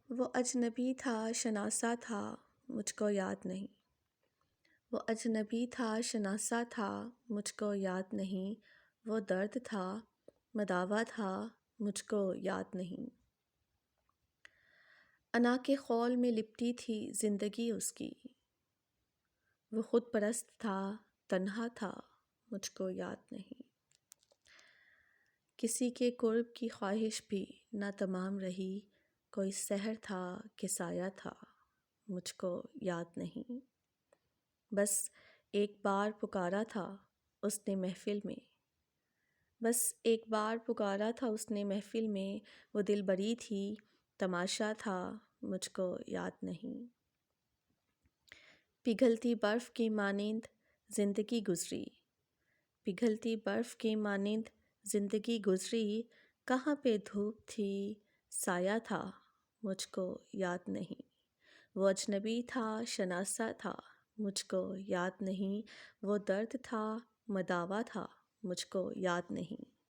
وہ اجنبی تھا شناسا تھا مجھ کو یاد نہیں، وہ اجنبی تھا شناسا تھا مجھ کو یاد نہیں، وہ درد تھا مداوا تھا مجھ کو یاد نہیں۔ انا کے خول میں لپٹی تھی زندگی اس کی، وہ خود پرست تھا تنہا تھا مجھ کو یاد نہیں۔ کسی کے قرب کی خواہش بھی نہ تمام رہی، کوئی سحر تھا کہ سایہ تھا مجھ کو یاد نہیں۔ بس ایک بار پکارا تھا اس نے محفل میں، بس ایک بار پکارا تھا اس نے محفل میں، وہ دل بری تھی تماشا تھا مجھ کو یاد نہیں۔ پگھلتی برف کی مانند زندگی گزری، پگھلتی برف کی مانند زندگی گزری، کہاں پہ دھوپ تھی سایہ تھا مجھ کو یاد نہیں۔ وہ اجنبی تھا شناسا تھا مجھ کو یاد نہیں، وہ درد تھا مداوا تھا مجھ کو یاد نہیں۔